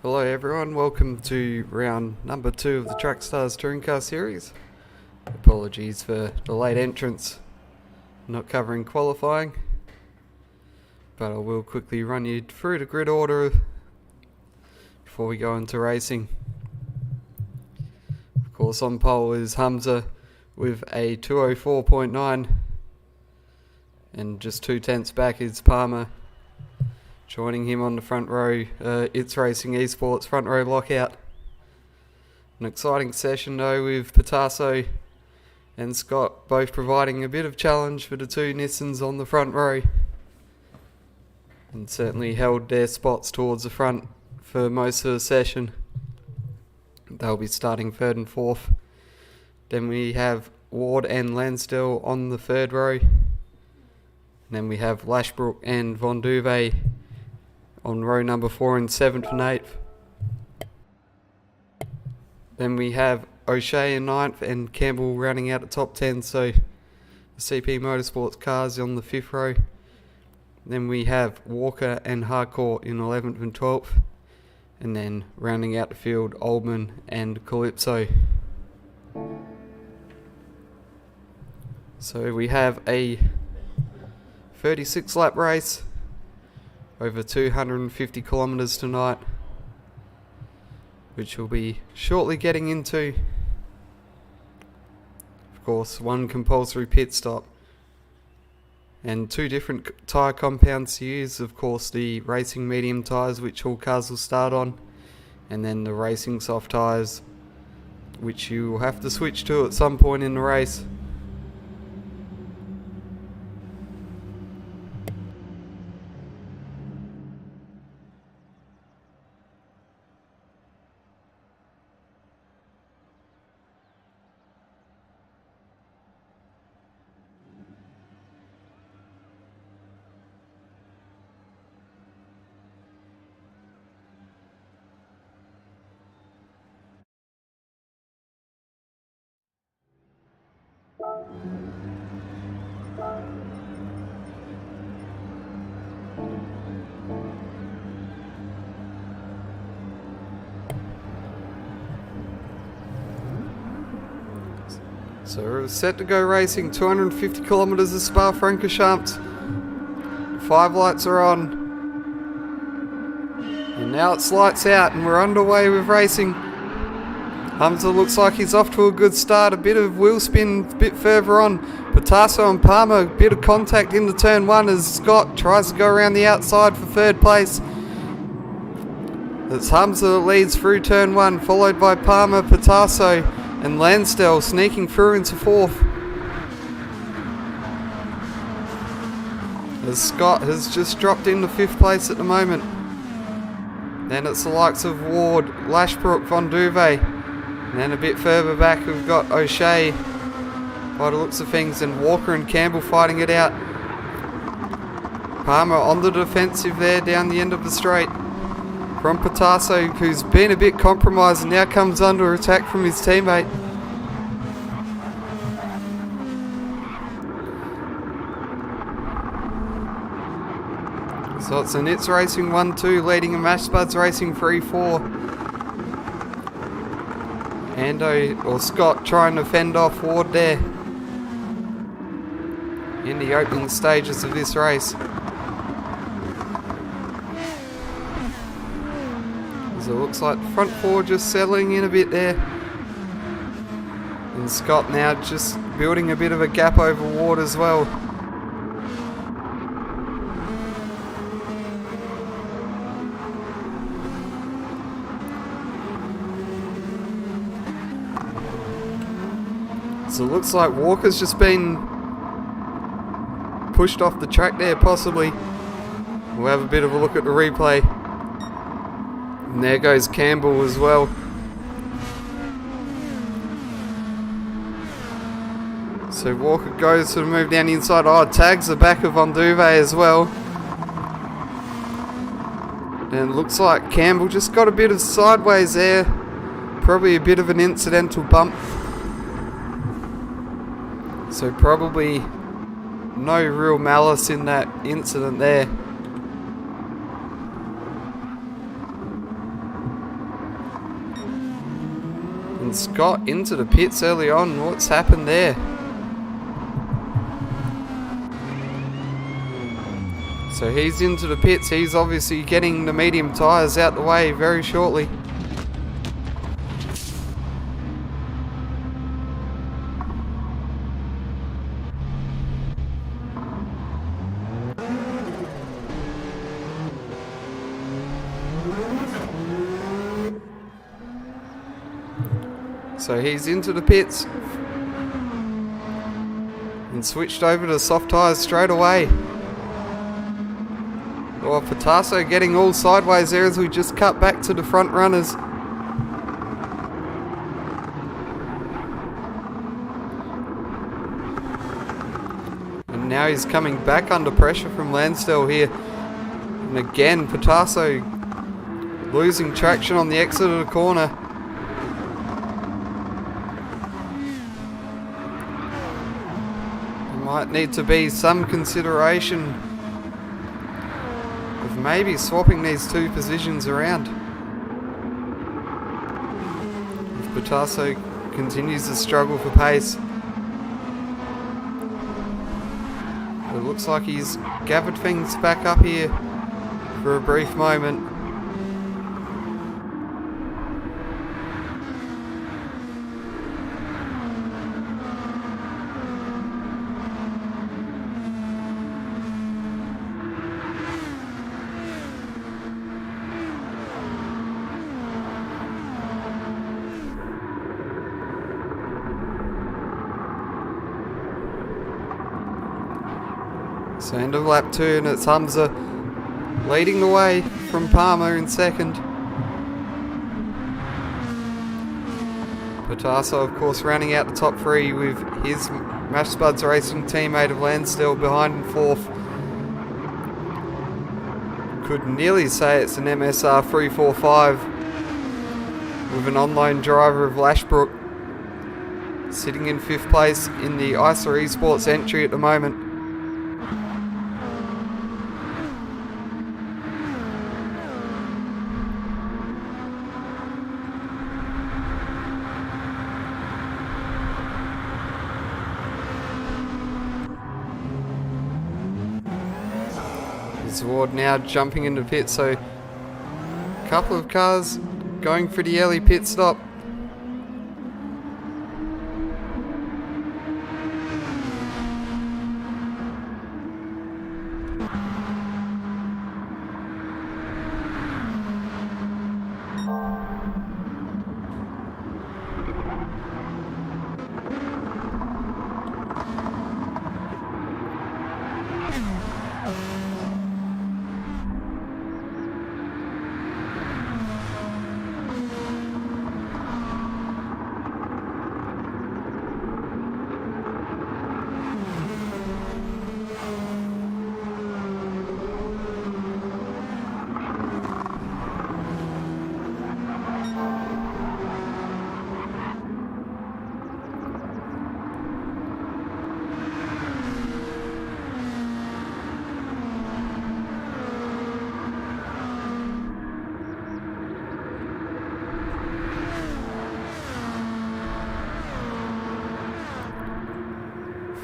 Hello everyone, welcome to round number 2 of the Track Stars Touring Car Series. Apologies for the late entrance, not covering qualifying, but I will quickly run you through the grid order before we go into racing. Of course, on pole is Hamza with a 204.9, and just 2/10 back is Palmer. Joining him on the front row, It's Racing Esports front row lockout. An exciting session though, with Pitasso and Scott both providing a bit of challenge for the two Nissans on the front row, and certainly held their spots towards the front for most of the session. They'll be starting 3rd and 4th. Then we have Ward and Lansdale on the 3rd row. And then we have Lashbrook and Von Duve on row number 4 and 7th and 8th. Then we have O'Shea in 9th and Campbell rounding out the top 10, so the CP Motorsports cars on the 5th row. Then we have Walker and Hardcore in 11th and 12th. And then rounding out the field, Oldman and Calypso. So we have a 36 lap race over 250 kilometres tonight, which we'll be shortly getting into. Of course, one compulsory pit stop and 2 different tyre compounds to use. Of course, the racing medium tyres, which all cars will start on, and then the racing soft tyres, which you will have to switch to at some point in the race. So we're set to go racing 250 kilometres of Spa-Francorchamps. 5 lights are on. And now it's lights out and we're underway with racing. Hamza looks like he's off to a good start. A bit of wheel spin a bit further on. Pitasso and Palmer, a bit of contact into turn 1 as Scott tries to go around the outside for 3rd place. It's Hamza that leads through turn 1, followed by Palmer, Pitasso and Lansdale sneaking through into 4th. As Scott has just dropped into 5th place at the moment. Then it's the likes of Ward, Lashbrook, Von Duve. And then a bit further back we've got O'Shea, by the looks of things, and Walker and Campbell fighting it out. Palmer on the defensive there down the end of the straight. From Pitasso, who's been a bit compromised and now comes under attack from his teammate. So it's an It's Racing 1-2 leading a Mash Spuds Racing 3-4. Scott trying to fend off Ward there in the opening stages of this race. So it looks like the front 4 just settling in a bit there. And Scott now just building a bit of a gap over Ward as well. So it looks like Walker's just been pushed off the track there, possibly. We'll have a bit of a look at the replay. And there goes Campbell as well. So Walker goes to move down the inside. Oh, tags the back of Von Duve as well. And it looks like Campbell just got a bit of sideways there. Probably a bit of an incidental bump. So probably no real malice in that incident there. And Scott into the pits early on. What's happened there? So he's into the pits. He's obviously getting the medium tyres out the way very shortly. So he's into the pits and switched over to soft tyres straight away. Oh, Patasso getting all sideways there as we just cut back to the front runners. And now he's coming back under pressure from Lansdell here. And again, Patasso losing traction on the exit of the corner. Might need to be some consideration of maybe swapping these two positions around. If Patasso continues to struggle for pace. It looks like he's gathered things back up here for a brief moment. So end of lap 2 and it's Hamza leading the way from Palmer in second. Patasso of course running out the top 3 with his Mash Spuds Racing teammate of Lansdell behind in 4th. Could nearly say it's an MSR 345 with an on-loan driver of Lashbrook sitting in 5th place in the ISA Esports entry at the moment. Ward now jumping into pit, so a couple of cars going for the early pit stop.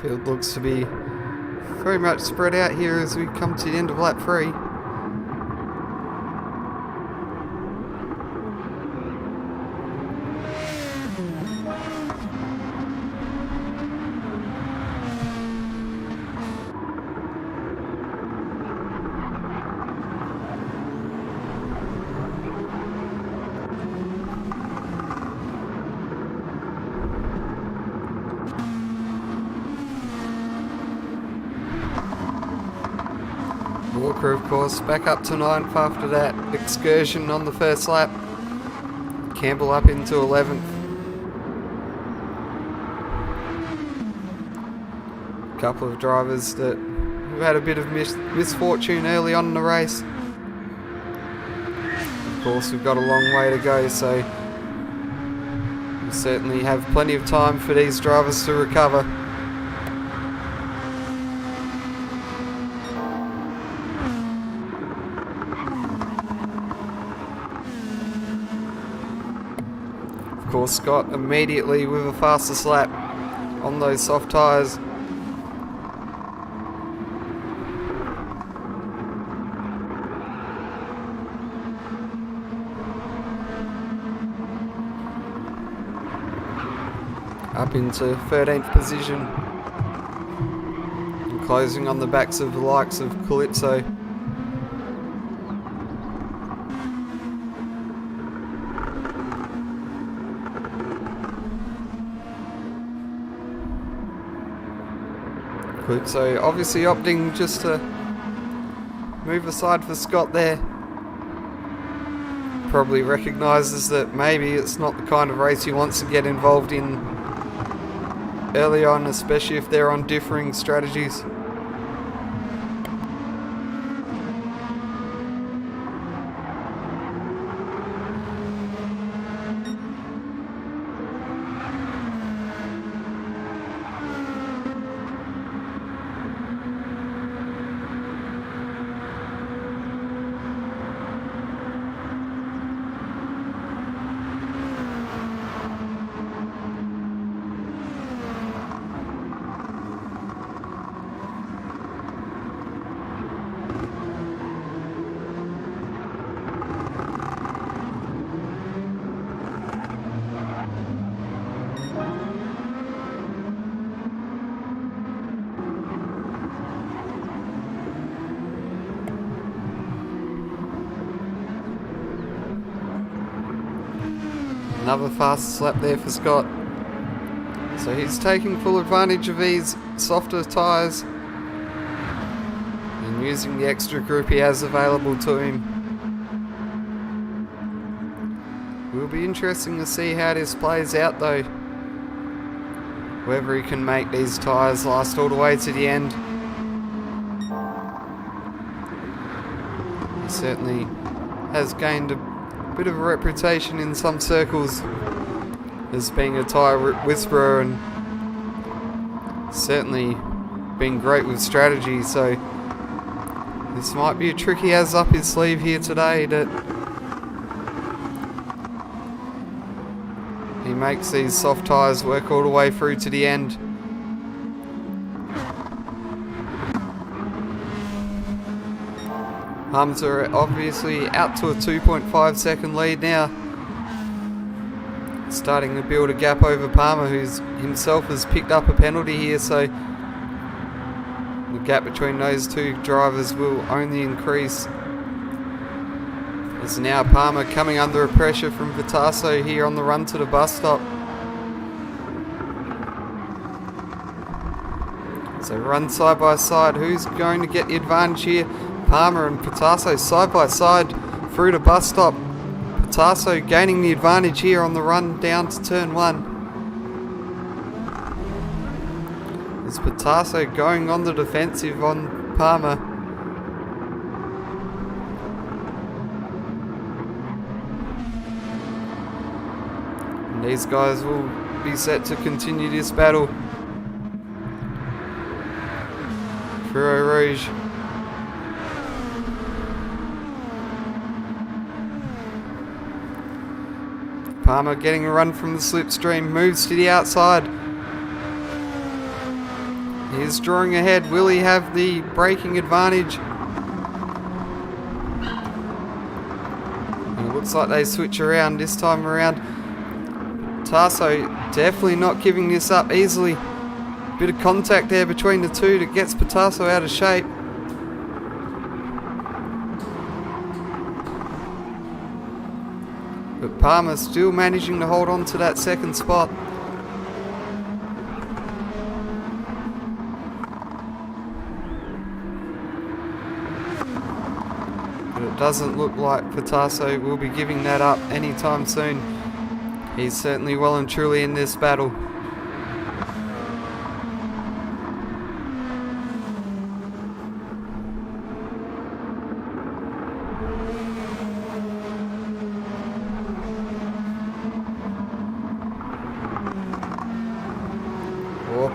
Field looks to be very much spread out here as we come to the end of lap 3. Walker, of course, back up to 9th after that excursion on the first lap. Campbell up into 11th. A couple of drivers that have had a bit of misfortune early on in the race. Of course, we've got a long way to go, so we certainly have plenty of time for these drivers to recover. Of course, Scott immediately with a faster slap on those soft tyres. Up into 13th position. And closing on the backs of the likes of Calypso. Calypso obviously opting just to move aside for Scott there. Probably recognises that maybe it's not the kind of race he wants to get involved in early on, especially if they're on differing strategies. Another fast slap there for Scott. So he's taking full advantage of these softer tyres and using the extra grip he has available to him. Will be interesting to see how this plays out though. Whether he can make these tyres last all the way to the end. He certainly has gained a bit of a reputation in some circles as being a tyre whisperer, and certainly been great with strategy, so this might be a trick he has up his sleeve here today, that he makes these soft tyres work all the way through to the end. Hamza obviously out to a 2.5 second lead now. Starting to build a gap over Palmer, who's himself has picked up a penalty here, so the gap between those two drivers will only increase. As now Palmer coming under a pressure from Vitaso here on the run to the bus stop. So run side by side, who's going to get the advantage here? Palmer and Pitasso side by side through the bus stop. Pitasso gaining the advantage here on the run down to turn 1. As Pitasso going on the defensive on Palmer. And these guys will be set to continue this battle. Furo Rouge. Palmer getting a run from the slipstream, moves to the outside. He's drawing ahead. Will he have the braking advantage? It looks like they switch around this time around. Tasso definitely not giving this up easily. Bit of contact there between the two that gets Pitasso out of shape. But Palmer still managing to hold on to that second spot. But it doesn't look like Pitasso will be giving that up anytime soon. He's certainly well and truly in this battle.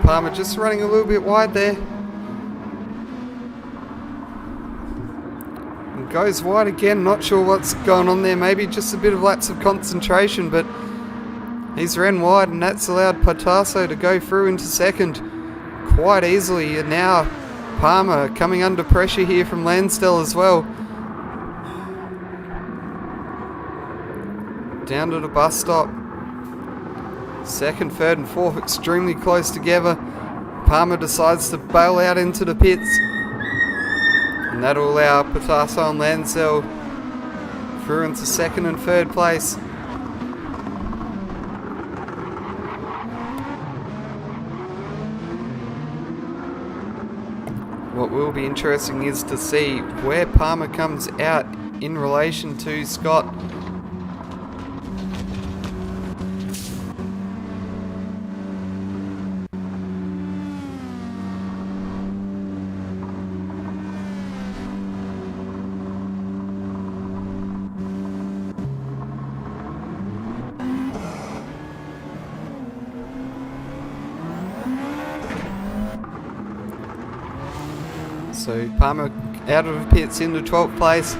Palmer just running a little bit wide there. And goes wide again, not sure what's going on there. Maybe just a bit of lapse of concentration, but He's ran wide, and that's allowed Patasso to go through into second quite easily. And now Palmer coming under pressure here from Lansdell as well. Down to the bus stop. Second, third and fourth extremely close together. Palmer decides to bail out into the pits. And that'll allow Patasso and Lansdell through into second and third place. What will be interesting is to see where Palmer comes out in relation to Scott. So Palmer out of the pits into 12th place.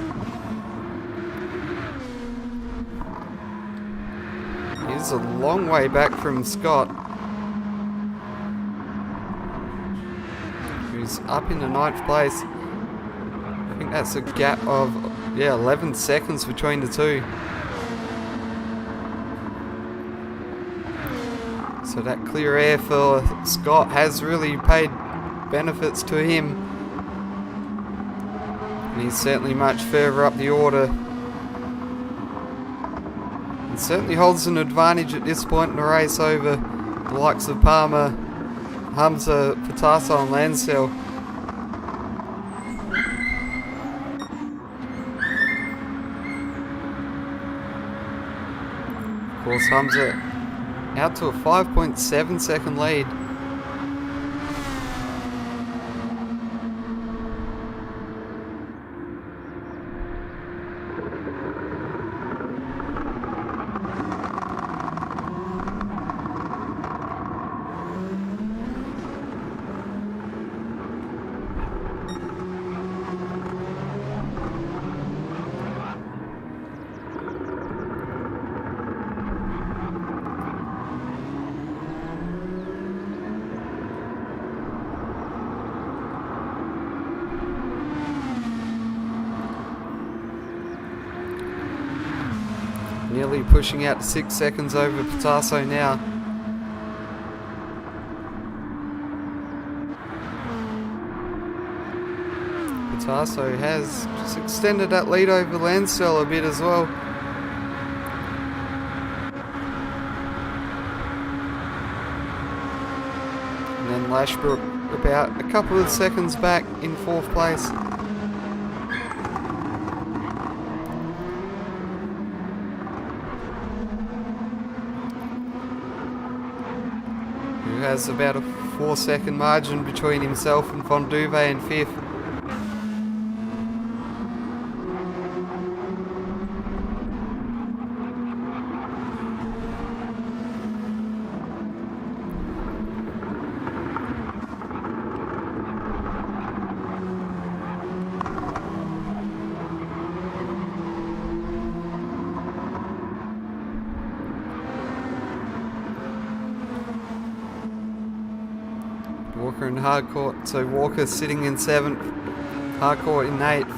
He's a long way back from Scott, who's up in the 9th place. I think that's a gap of 11 seconds between the two. So that clear air for Scott has really paid benefits to him. And he's certainly much further up the order. And certainly holds an advantage at this point in the race over the likes of Palmer, Hamza, Patasso and Lansdell. Of course, Hamza out to a 5.7 second lead. Nearly pushing out to 6 seconds over Patasso now. Patasso has just extended that lead over Lansdell a bit as well. And then Lashbrook about a couple of seconds back in 4th place. Has about a 4-second margin between himself and Fonduve in 5th. Walker and Harcourt, so Walker sitting in 7th, Harcourt in 8th.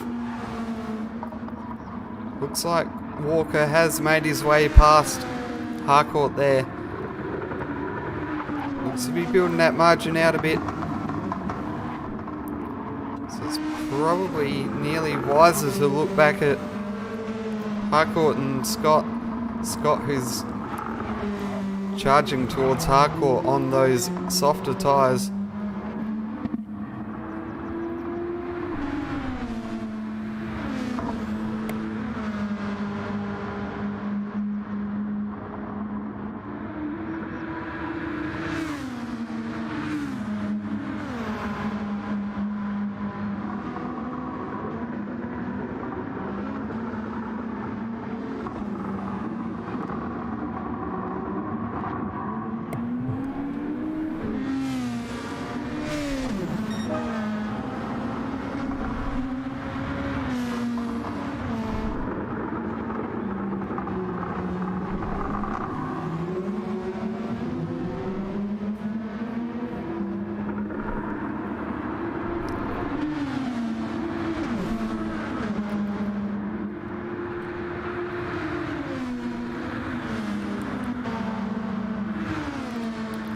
Looks like Walker has made his way past Harcourt there. Looks to be building that margin out a bit. So it's probably nearly wiser to look back at Harcourt and Scott. Scott, who's charging towards Harcourt on those softer tyres.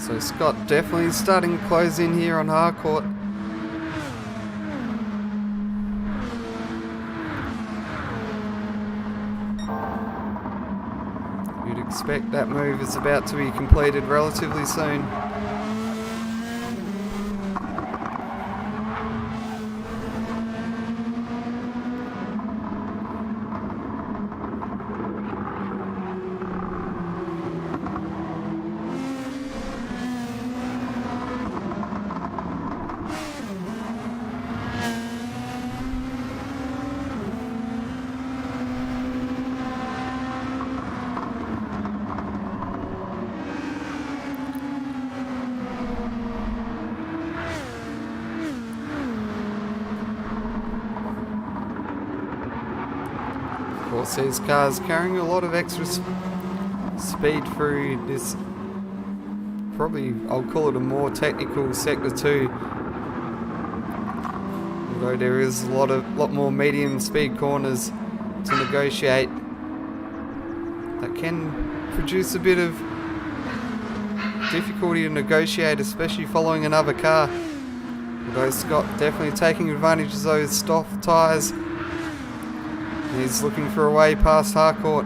So Scott definitely starting to close in here on Harcourt. You'd expect that move is about to be completed relatively soon. Of course, these cars carrying a lot of extra speed through this, probably I'll call it a more technical sector 2, although there is a lot more medium speed corners to negotiate that can produce a bit of difficulty to negotiate, especially following another car. Although Scott definitely taking advantage of those soft tyres. He's looking for a way past Harcourt.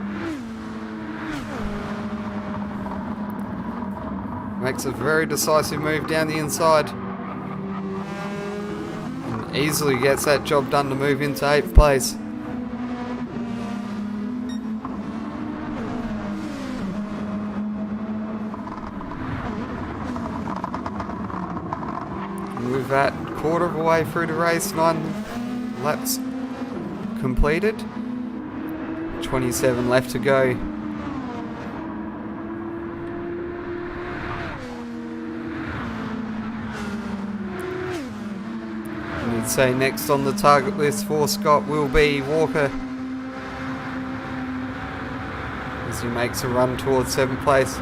Makes a very decisive move down the inside. And easily gets that job done to move into 8th place. And with that quarter of a way through the race, 9 laps completed, 27 left to go. And you'd say next on the target list for Scott will be Walker, as he makes a run towards 7th place.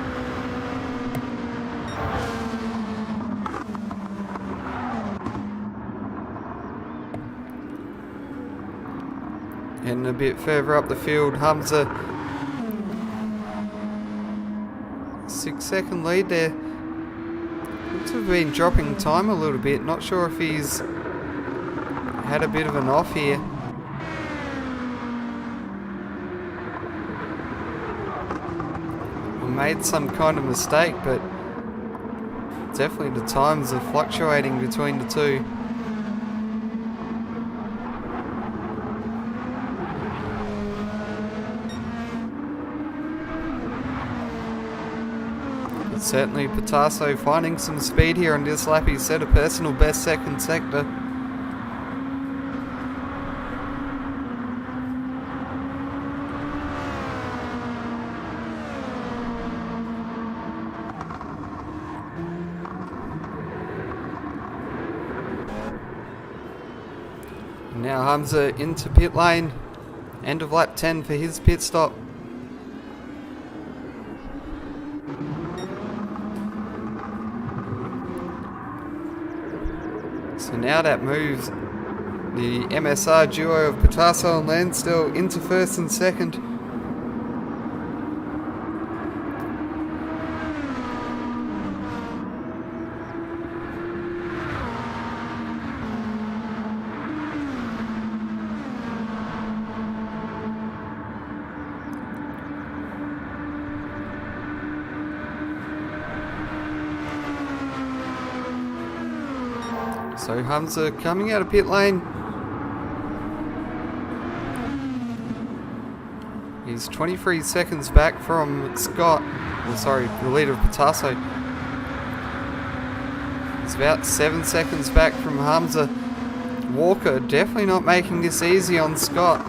And a bit further up the field, Hamza, 6-second lead there. Looks to have been dropping time a little bit. Not sure if he's had a bit of an off here. Or made some kind of mistake, but definitely the times are fluctuating between the two. Certainly Pitasso finding some speed here on this lap. He set a personal best second sector. Now Hamza into pit lane. End of lap 10 for his pit stop. So now that moves the MSR duo of Pitasso and Lansdell into 1st and 2nd. So Hamza coming out of pit lane. He's 23 seconds back from Scott. Oh, sorry, the leader of Pitasso. He's about 7 seconds back from Hamza. Walker definitely not making this easy on Scott.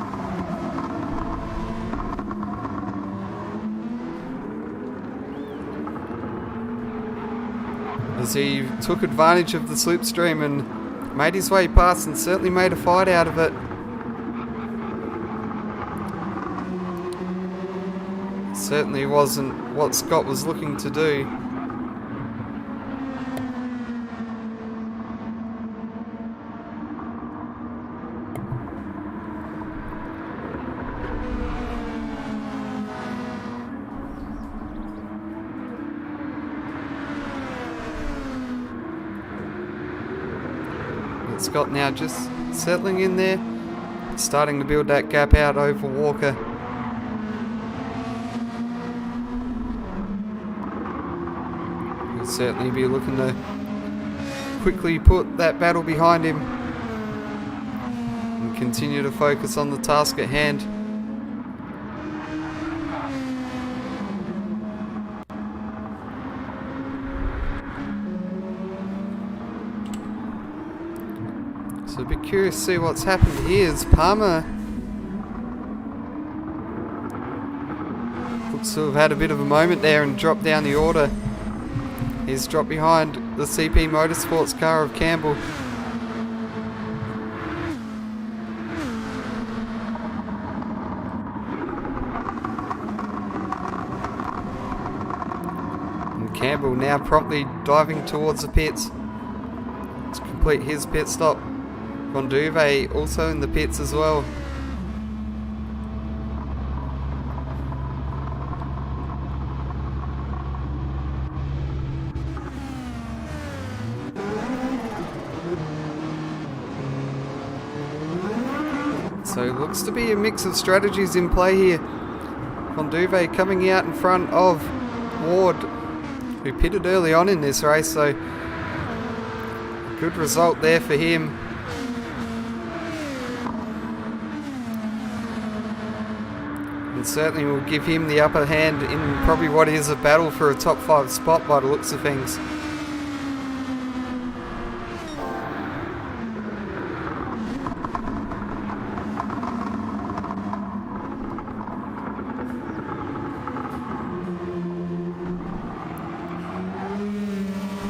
As he took advantage of the slipstream and made his way past and certainly made a fight out of it. Certainly wasn't what Scott was looking to do. Scott now just settling in there, starting to build that gap out over Walker. He'll certainly be looking to quickly put that battle behind him and continue to focus on the task at hand. So a bit curious to see what's happened here as Palmer looks to have had a bit of a moment there and dropped down the order. He's dropped behind the CP Motorsports car of Campbell. And Campbell now promptly diving towards the pits to complete his pit stop. Bonduve also in the pits as well. So it looks to be a mix of strategies in play here. Bonduve coming out in front of Ward, who pitted early on in this race, so good result there for him. And certainly will give him the upper hand in probably what is a battle for a top 5 spot by the looks of things.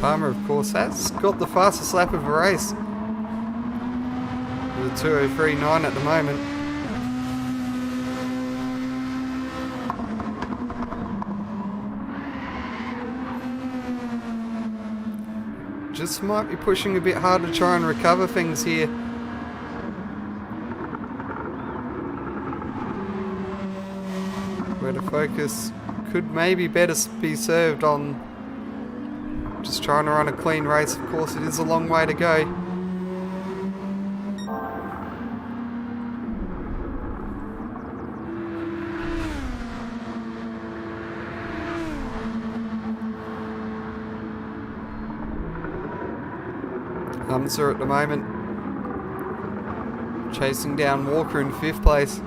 Palmer, of course, has got the fastest lap of a race with a 2:03.9 at the moment. Just might be pushing a bit hard to try and recover things here. Where the focus could maybe better be served on just trying to run a clean race. Of course, it is a long way to go. Hamza at the moment chasing down Walker in 5th place.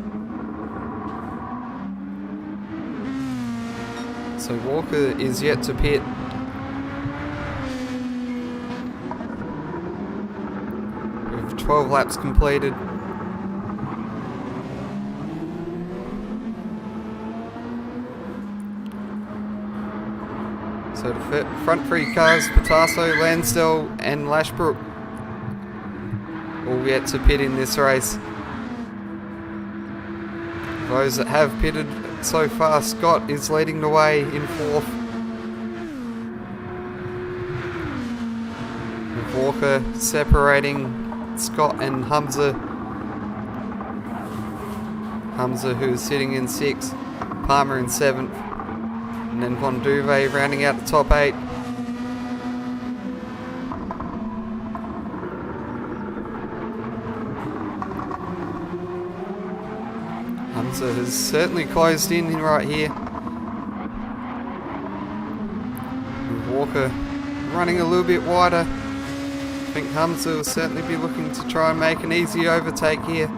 So Walker is yet to pit. With 12 laps completed. So the front 3 cars, Patasso, Lansdell and Lashbrook, all yet to pit in this race. Those that have pitted so far, Scott is leading the way in 4th. With Walker separating Scott and Hamza. Hamza, who is sitting in 6th, Palmer in 7th, and then Bonduve rounding out the top 8. Hamza has certainly closed in right here. With Walker running a little bit wider. I think Hamza will certainly be looking to try and make an easy overtake here.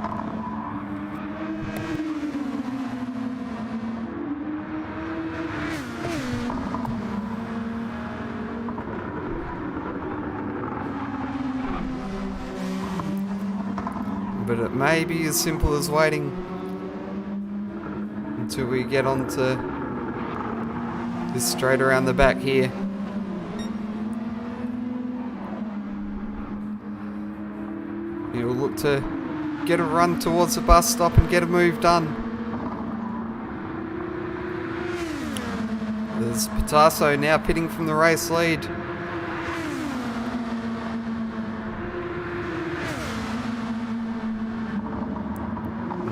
But it may be as simple as waiting until we get onto this straight around the back here. He'll look to get a run towards the bus stop and get a move done. There's Patasso now pitting from the race lead.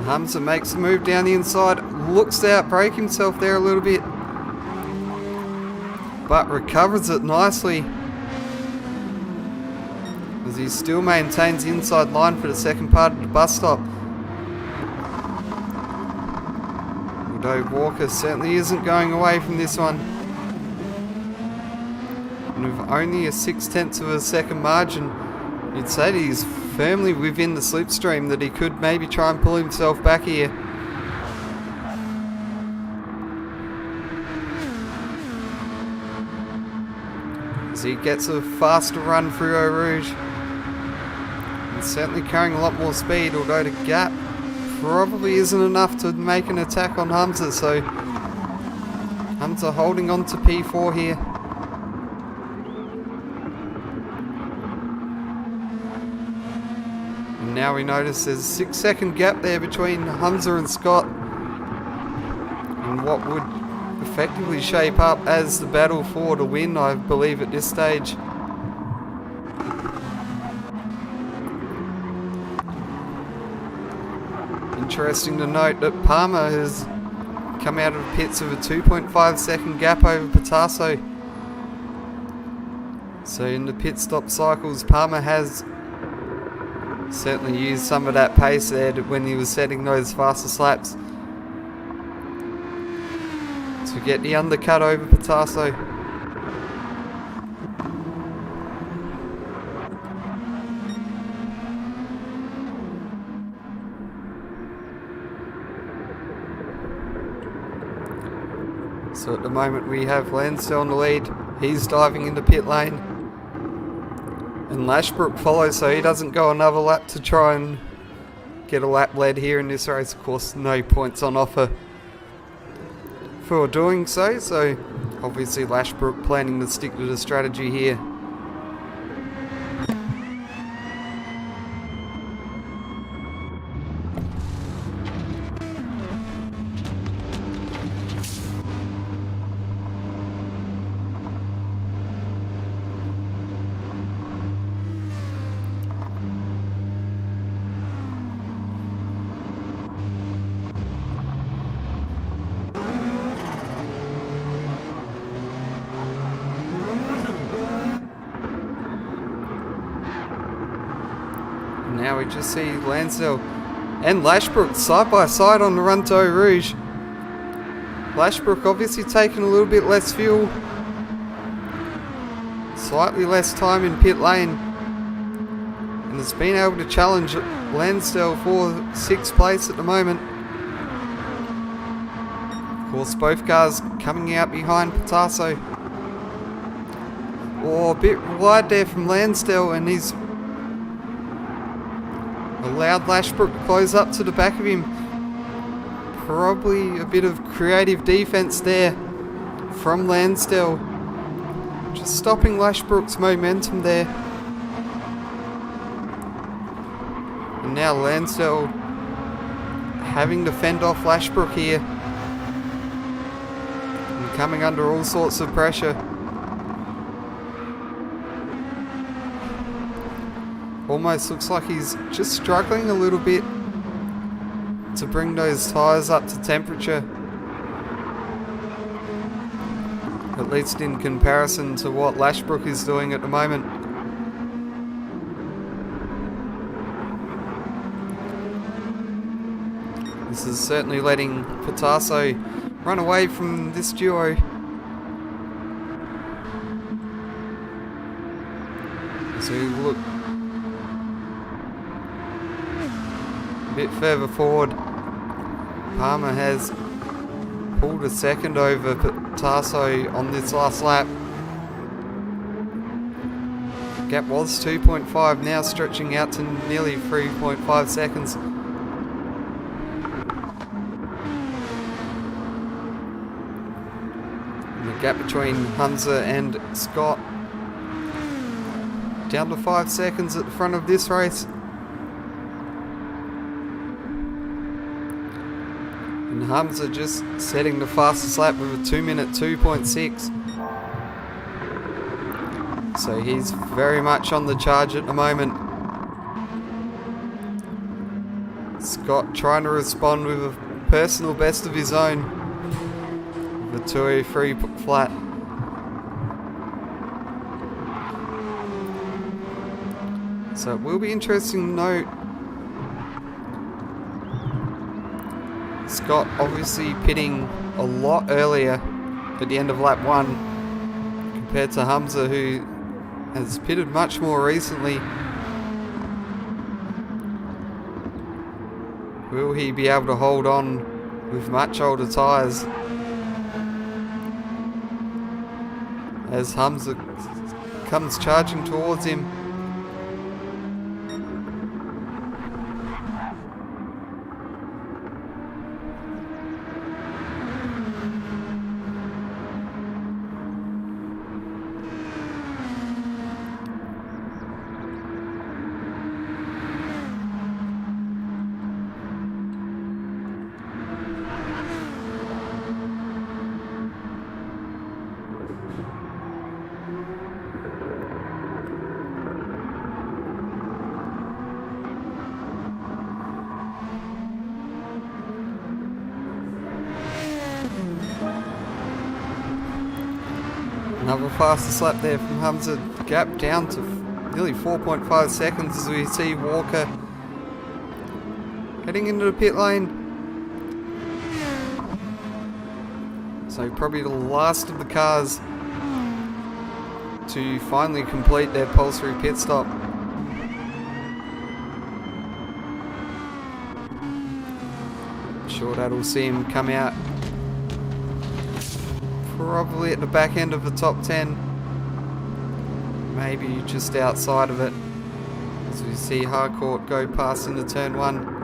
Hamza makes the move down the inside, looks to outbrake himself there a little bit, but recovers it nicely. as he still maintains the inside line for the second part of the bus stop. Although Walker certainly isn't going away from this one. And with only a 0.6 of a second margin, you'd say that he's firmly within the slipstream, that he could maybe try and pull himself back here. As he gets a faster run through Eau Rouge. And certainly carrying a lot more speed, although the gap probably isn't enough to make an attack on Hamza, so Hamza holding on to P4 here. And now we notice there's a 6-second gap there between Hamza and Scott, and what would effectively shape up as the battle for the win, I believe, at this stage. Interesting to note that Palmer has come out of the pits with a 2.5 second gap over Patasso. So in the pit stop cycles, Palmer has certainly used some of that pace there when he was setting those faster slaps to get the undercut over Patasso. So at the moment we have Lansdale in the lead. He's diving into pit lane. And Lashbrook follows, so he doesn't go another lap to try and get a lap lead here in this race. Of course, no points on offer for doing so. So obviously Lashbrook planning to stick to the strategy here. Now we just see Lansdale and Lashbrook side by side on the run to Eau Rouge. Lashbrook obviously taking a little bit less fuel, slightly less time in pit lane, and has been able to challenge Lansdale for 6th place at the moment. Of course, both cars coming out behind Patasso. Oh, a bit wide there from Lansdale, and he's allowed Lashbrook to close up to the back of him. Probably a bit of creative defense there from Lansdale, just stopping Lashbrook's momentum there. And now Lansdale having to fend off Lashbrook here, and coming under all sorts of pressure. Almost looks like he's just struggling a little bit to bring those tyres up to temperature, at least in comparison to what Lashbrook is doing at the moment. This is certainly letting Patasso run away from this duo. So we look a bit further forward. Palmer has pulled a second over Patasso on this last lap. Gap was 2.5, now stretching out to nearly 3.5 seconds. And the gap between Hamza and Scott down to 5 seconds at the front of this race. And Hamza just setting the fastest lap with a 2-minute 2.6. So he's very much on the charge at the moment. Scott trying to respond with a personal best of his own, with a 203 flat. So it will be interesting to note Scott obviously pitting a lot earlier at the end of lap 1 compared to Hamza, who has pitted much more recently. Will he be able to hold on with much older tyres as Hamza comes charging towards him? Another fastest lap there from Hamza, gap down to nearly 4.5 seconds as we see Walker heading into the pit lane. So probably the last of the cars to finally complete their pulsary pit stop. I'm sure that'll see him come out probably at the back end of the top 10, maybe just outside of it, as we see Harcourt go past into turn 1.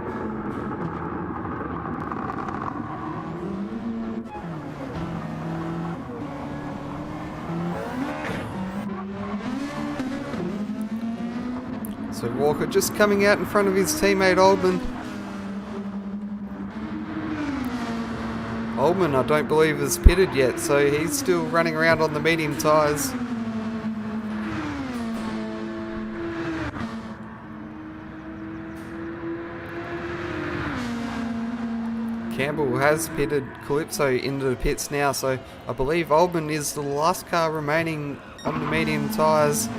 So Walker just coming out in front of his teammate Oldman. Oldman, I don't believe, has pitted yet, so he's still running around on the medium tyres. Campbell has pitted Calypso into the pits now, so I believe Oldman is the last car remaining on the medium tyres.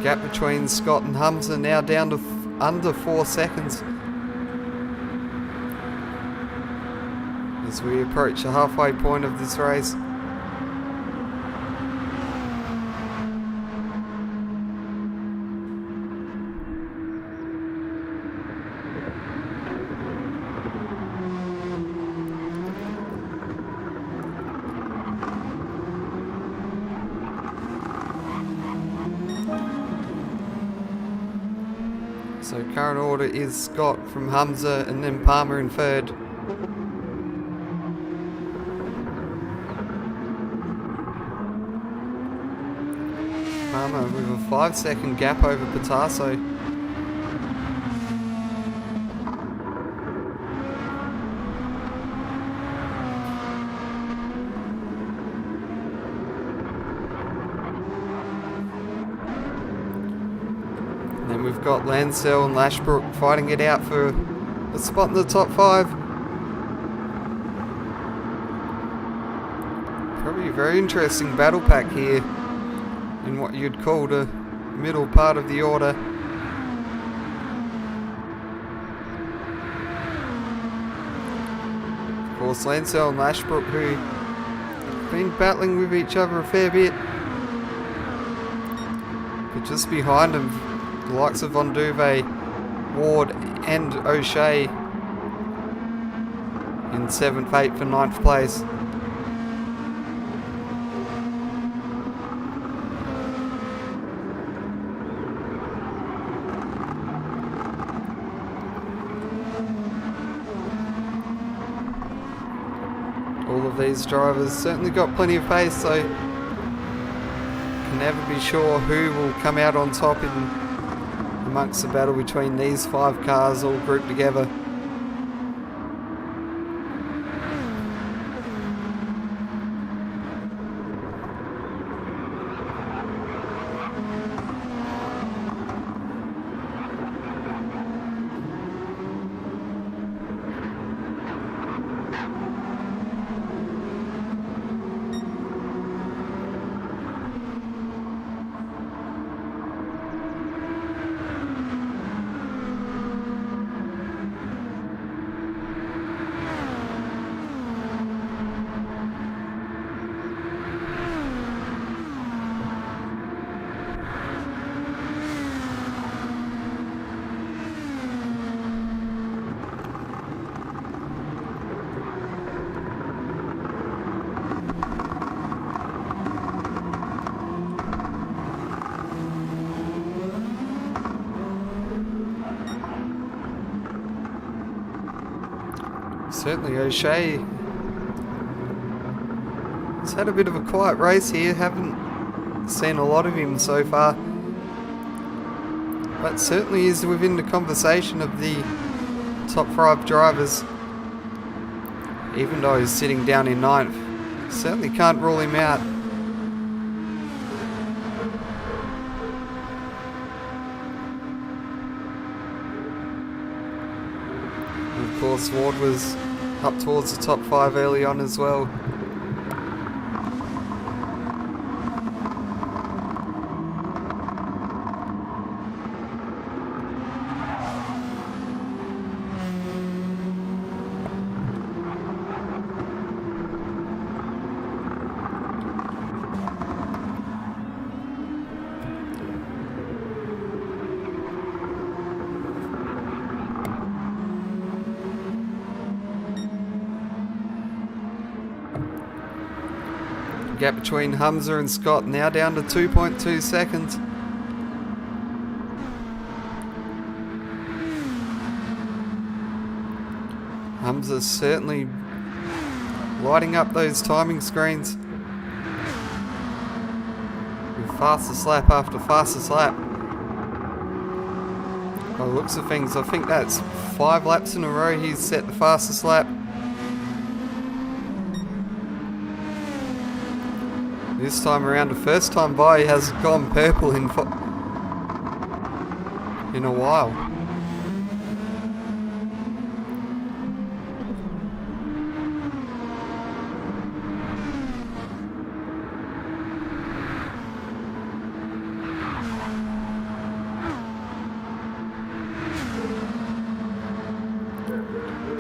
Gap between Scott and Hamza now down to under 4 seconds as we approach the halfway point of this race. So current order is Scott from Hamza and then Palmer in third. Palmer with a 5-second gap over Patasso. Then we've got Lansell and Lashbrook fighting it out for a spot in the top 5. Probably a very interesting battle pack here in what you'd call the middle part of the order. Of course, Lansell and Lashbrook, who have been battling with each other a fair bit. But just behind them, the likes of Von Duve, Ward and O'Shea in 7th, 8th and 9th place. All of these drivers certainly got plenty of pace, so can never be sure who will come out on top amongst the battle between these 5 cars all grouped together. Certainly O'Shea has had a bit of a quiet race here. Haven't seen a lot of him so far. But certainly is within the conversation of the top 5 drivers. Even though he's sitting down in 9th. Certainly can't rule him out. And of course Ward was up towards the top 5 early on as well. Gap between Humza and Scott now down to 2.2 seconds. Humza's certainly lighting up those timing screens with fastest lap after fastest lap. By the looks of things, I think that's 5 laps in a row he's set the fastest lap. This time around, the first time by, he has gone purple in a while.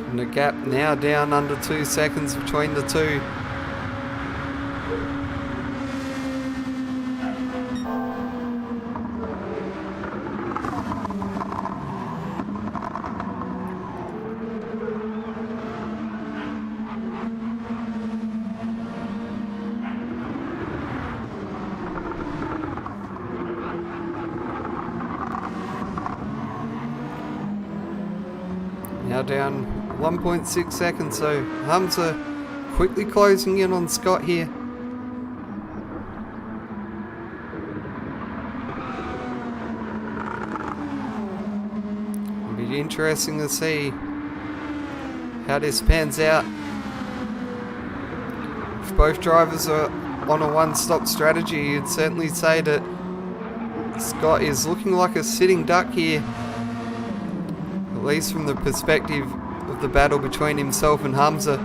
And the gap now down under 2 seconds between the two. Now down 1.6 seconds, so Humza quickly closing in on Scott here. It'll be interesting to see how this pans out. If both drivers are on a one-stop strategy, you'd certainly say that Scott is looking like a sitting duck here. At least from the perspective of the battle between himself and Humza.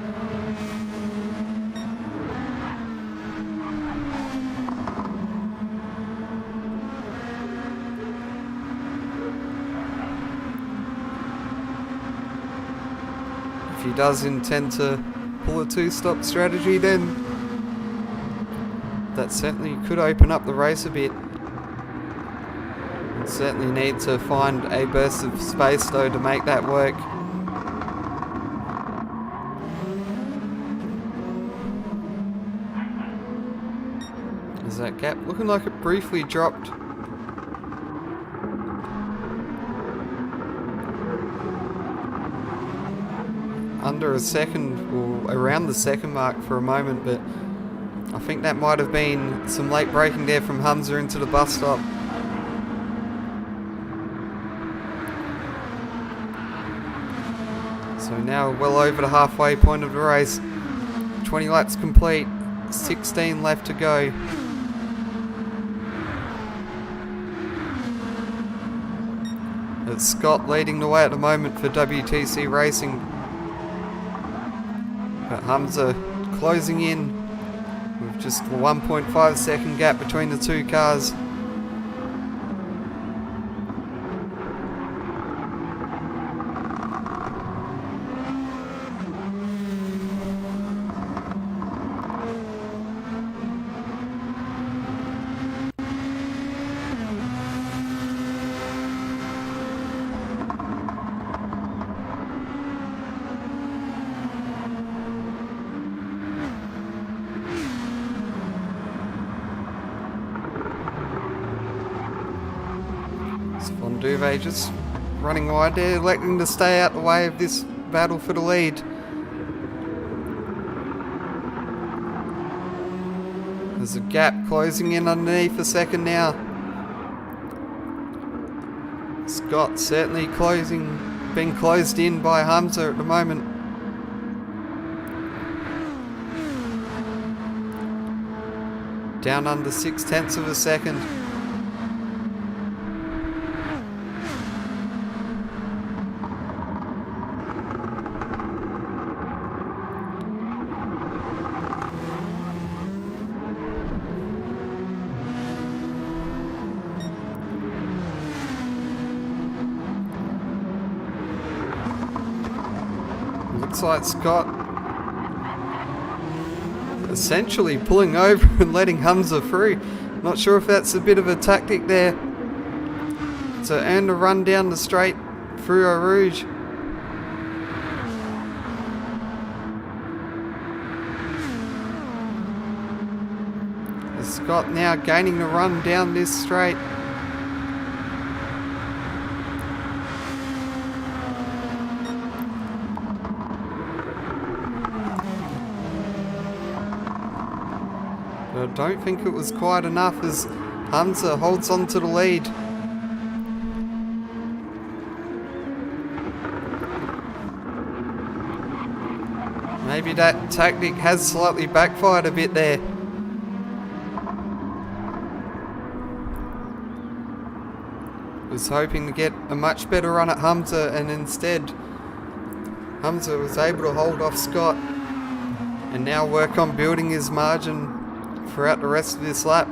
If he does intend to pull a 2-stop strategy, then that certainly could open up the race a bit. Certainly need to find a burst of space though to make that work. Is that gap looking like it briefly dropped? Under a second, or around the second mark for a moment, but I think that might have been some late braking there from Humza into the bus stop. So now well over the halfway point of the race. 20 laps complete, 16 left to go. It's Scott leading the way at the moment for WTC Racing. But Humza closing in with just a 1.5 second gap between the two cars. Duvet just running wide there, electing to stay out the way of this battle for the lead. There's a gap closing in underneath a second now. Scott certainly being closed in by Hamza at the moment. Down under 0.6 of a second. Looks like Scott essentially pulling over and letting Hamza through. Not sure if that's a bit of a tactic there to earn a run down the straight through Eau Rouge. Is Scott now gaining the run down this straight? I don't think it was quite enough as Hamza holds on to the lead. Maybe that tactic has slightly backfired a bit there. Was hoping to get a much better run at Hamza, and instead Hamza was able to hold off Scott and now work on building his margin throughout the rest of this lap.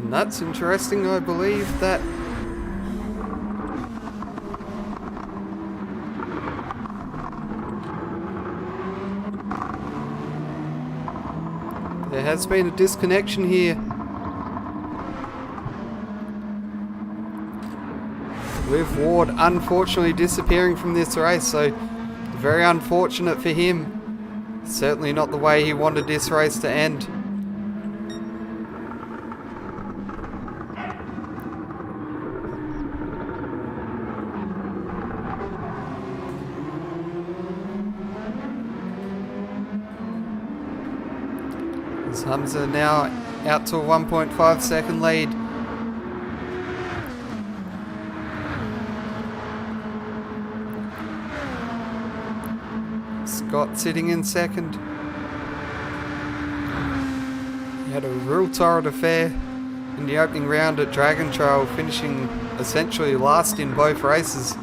And that's interesting. I believe that there has been a disconnection here. With Ward unfortunately disappearing from this race, so very unfortunate for him. Certainly not the way he wanted this race to end. Hamza now out to a 1.5 second lead. Scott sitting in second. He had a real torrid affair in the opening round at Dragon Trail, finishing essentially last in both races.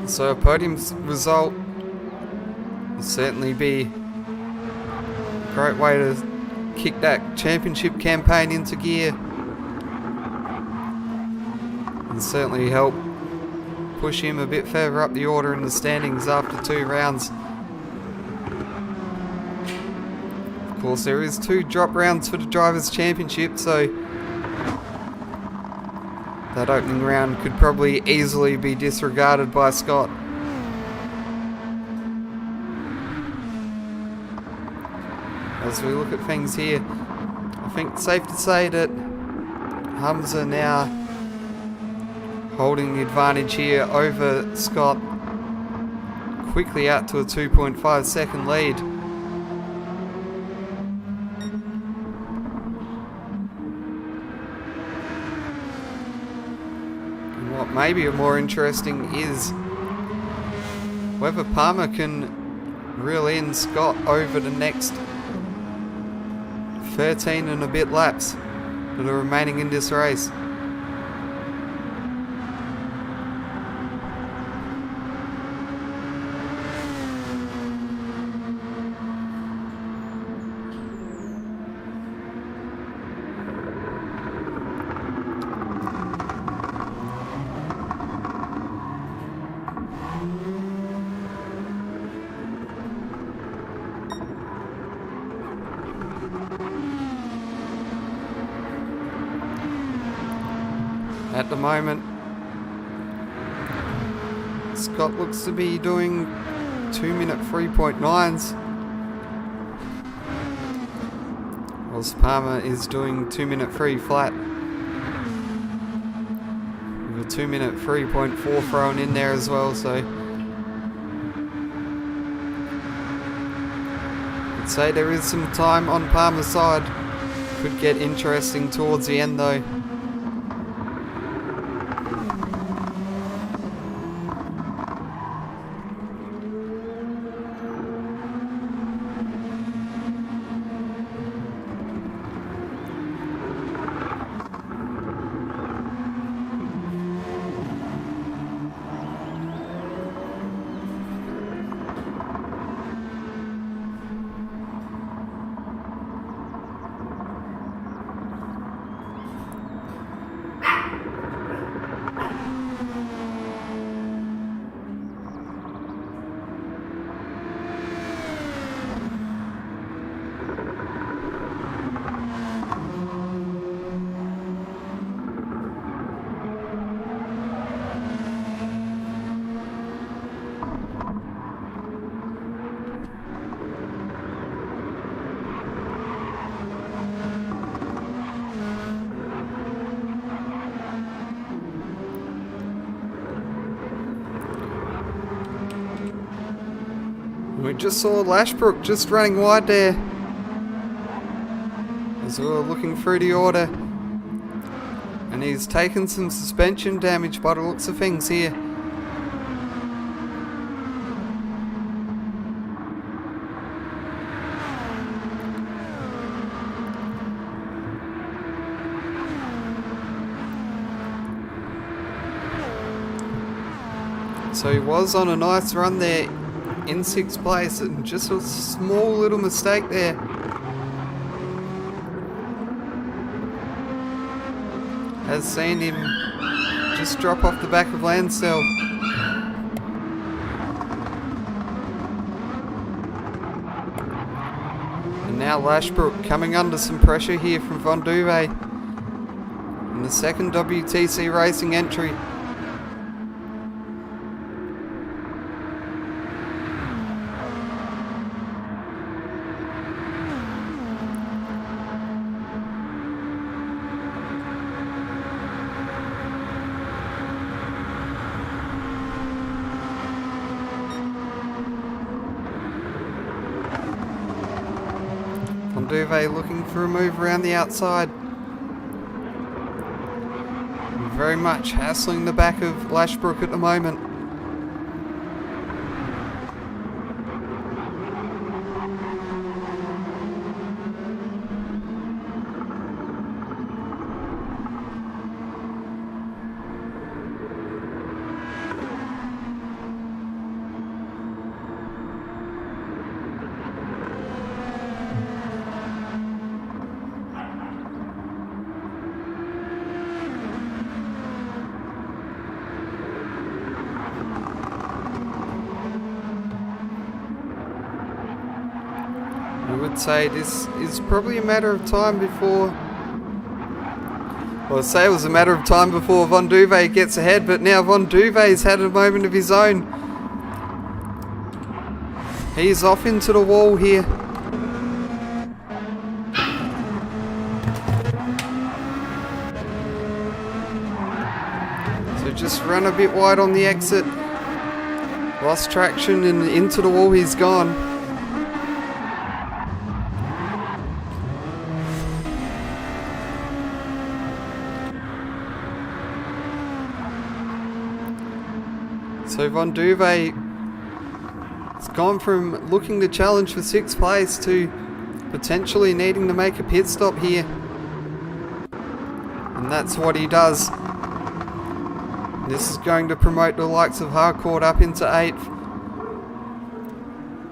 So a podium result certainly be a great way to kick that championship campaign into gear and certainly help push him a bit further up the order in the standings after 2 rounds. Of course, there is 2 drop rounds for the Drivers' Championship, so that opening round could probably easily be disregarded by Scott. As we look at things here, I think it's safe to say that Hamza now holding the advantage here over Scott, quickly out to a 2.5 second lead. And what may be more interesting is whether Palmer can reel in Scott over the next 13 and a bit laps that are remaining in this race. at the moment. Scott looks to be doing 2-minute 3.9s. Whilst Palmer is doing 2-minute 3 flat. With a 2-minute 3.4 thrown in there as well, so I'd say there is some time on Palmer's side. Could get interesting towards the end though. We just saw Lashbrook just running wide there as we were looking through the order, and he's taken some suspension damage by the looks of things here. So he was on a nice run there in 6th place, and just a small little mistake there. Has seen him just drop off the back of Lansdale. And now Lashbrook coming under some pressure here from Von Duve in the second WTC Racing entry. Duve looking for a move around the outside. Very much hassling the back of Lashbrook at the moment. I would say this is probably a matter of time before, well, I'd say it was a matter of time before Von Duve gets ahead, but now Von Duve's had a moment of his own. He's off into the wall here. So just run a bit wide on the exit. Lost traction and into the wall he's gone. So Von Duve has gone from looking to challenge for 6th place to potentially needing to make a pit stop here. And that's what he does. This is going to promote the likes of Harcourt up into 8th.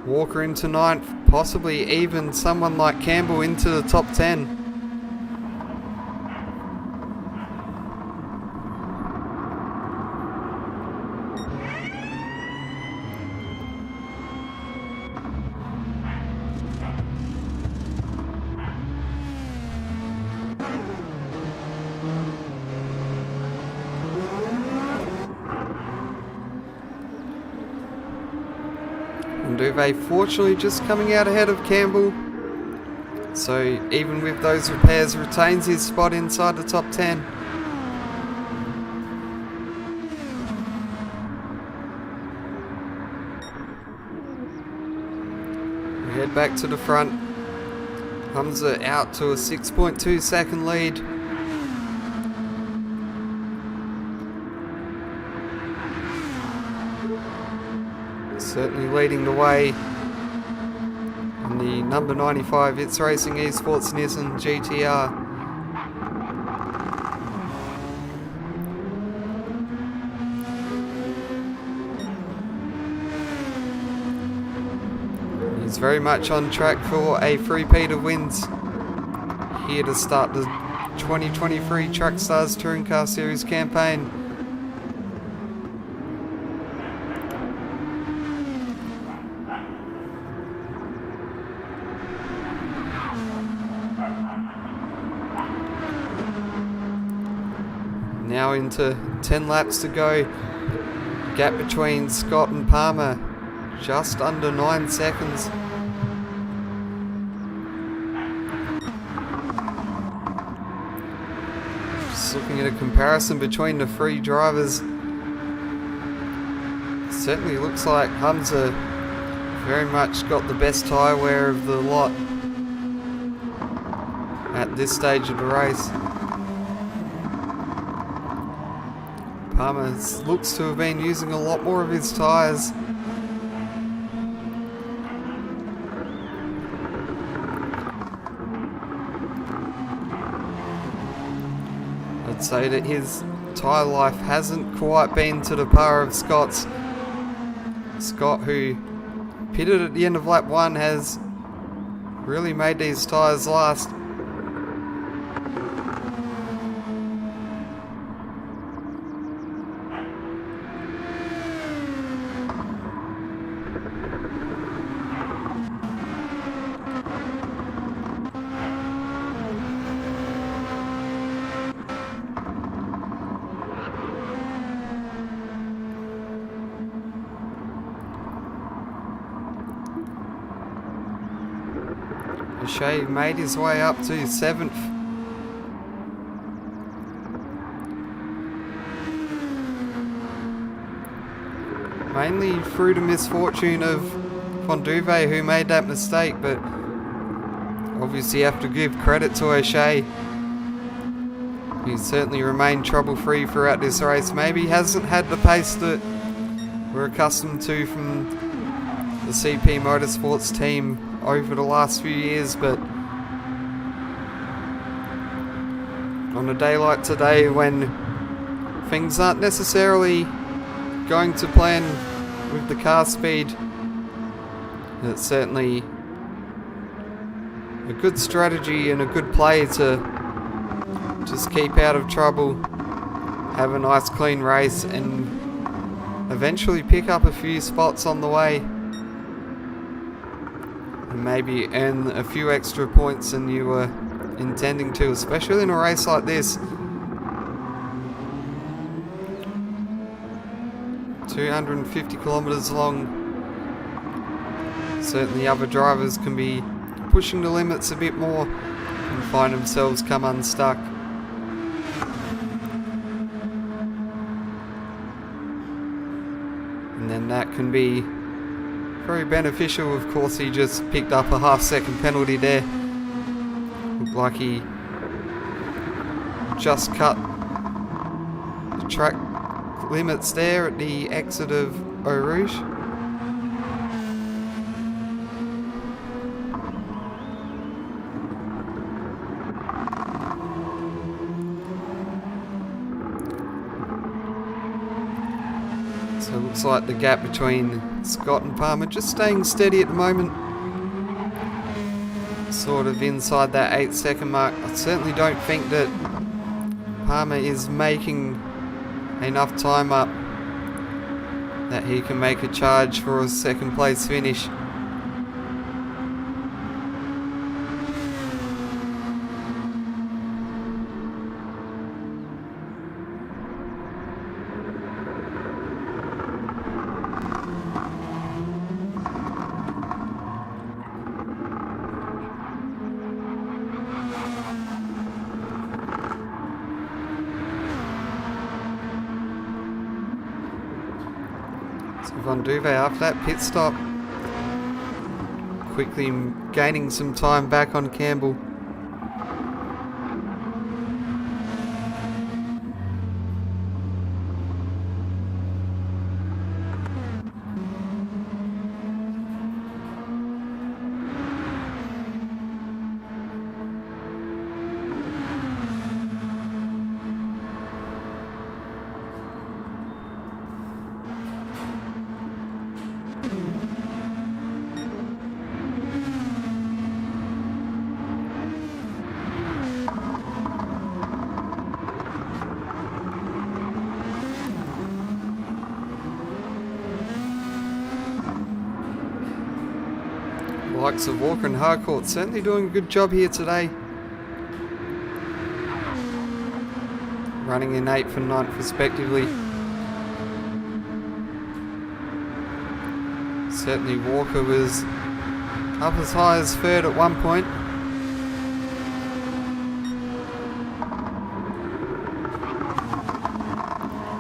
Walker into 9th, possibly even someone like Campbell into the top 10. Duvet fortunately just coming out ahead of Campbell. So even with those repairs, retains his spot inside the top 10. We head back to the front. Hamza out to a 6.2 second lead. Certainly leading the way in the number 95 It's Racing Esports Nissan GTR. He's very much on track for a three-peat of wins here to start the 2023 Truck Stars Touring Car Series campaign. Now into 10 laps to go. Gap between Scott and Palmer just under 9 seconds. Just looking at a comparison between the three drivers. Certainly looks like Hamza very much got the best tyre wear of the lot at this stage of the race. Palmer looks to have been using a lot more of his tyres. I'd say that his tyre life hasn't quite been to the par of Scott's. Scott, who pitted at the end of lap 1, has really made these tyres last. O'Shea made his way up to 7th. Mainly through the misfortune of Von Duvet, who made that mistake, but obviously you have to give credit to O'Shea. He's certainly remained trouble-free throughout this race. Maybe he hasn't had the pace that we're accustomed to from the CP Motorsports team over the last few years, but on a day like today, when things aren't necessarily going to plan with the car speed, it's certainly a good strategy and a good play to just keep out of trouble, have a nice clean race, and eventually pick up a few spots on the way. And maybe earn a few extra points than you were intending to, especially in a race like this. 250 kilometers long. Certainly other drivers can be pushing the limits a bit more and find themselves come unstuck. And then that can be very beneficial. Of course, he just picked up a half-second penalty there. Looked like he just cut the track limits there at the exit of Eau Rouge. So it looks like the gap between Scott and Palmer just staying steady at the moment. Sort of inside that 8-second mark. I certainly don't think that Palmer is making enough time up that he can make a charge for a second place finish. So Von Duve after that pit stop, quickly gaining some time back on Campbell. Likes of Walker and Harcourt certainly doing a good job here today. Running in 8th and 9th respectively. Certainly Walker was up as high as 3rd at one point.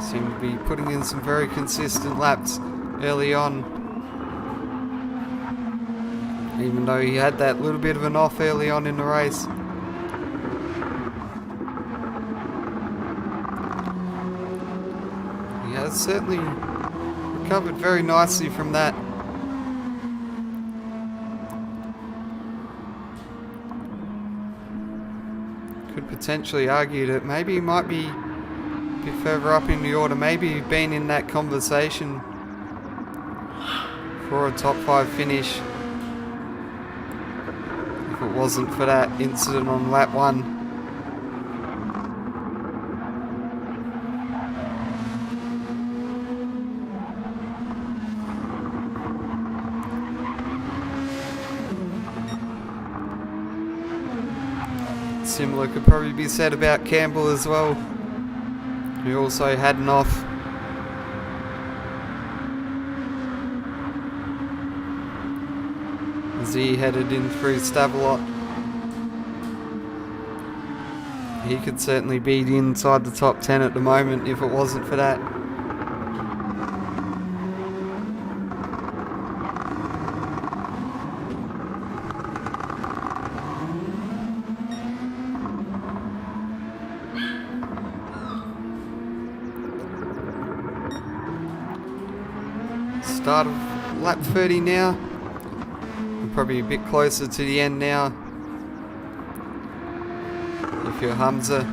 Seemed to be putting in some very consistent laps early on. Even though he had that little bit of an off early on in the race. He has certainly recovered very nicely from that. Could potentially argue that maybe he might be a bit further up in the order. Maybe been in that conversation for a top 5 finish. If it wasn't for that incident on lap 1. Similar could probably be said about Campbell as well, who also had an off. As he headed in through Stavelot. He could certainly be inside the top 10 at the moment if it wasn't for that. Start of lap 30 now. We're probably a bit closer to the end now. If you're Hamza.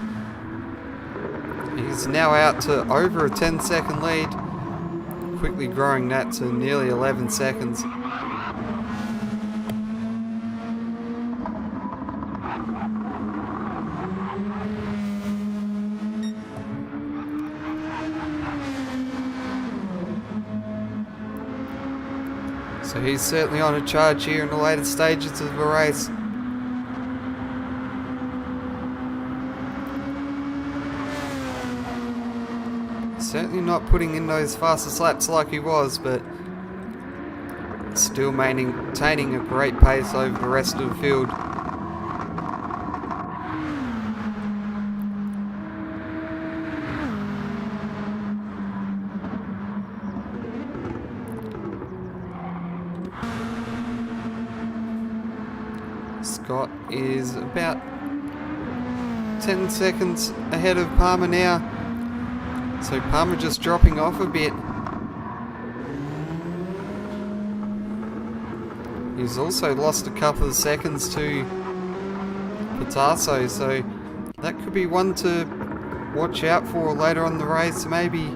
He's now out to over a 10-second lead. Quickly growing that to nearly 11 seconds. So he's certainly on a charge here in the later stages of the race. Certainly not putting in those fastest laps like he was, but still maintaining a great pace over the rest of the field. Scott is about 10 seconds ahead of Palmer now. So Palmer just dropping off a bit. He's also lost a couple of seconds to Patasso, so that could be one to watch out for later on in the race. Maybe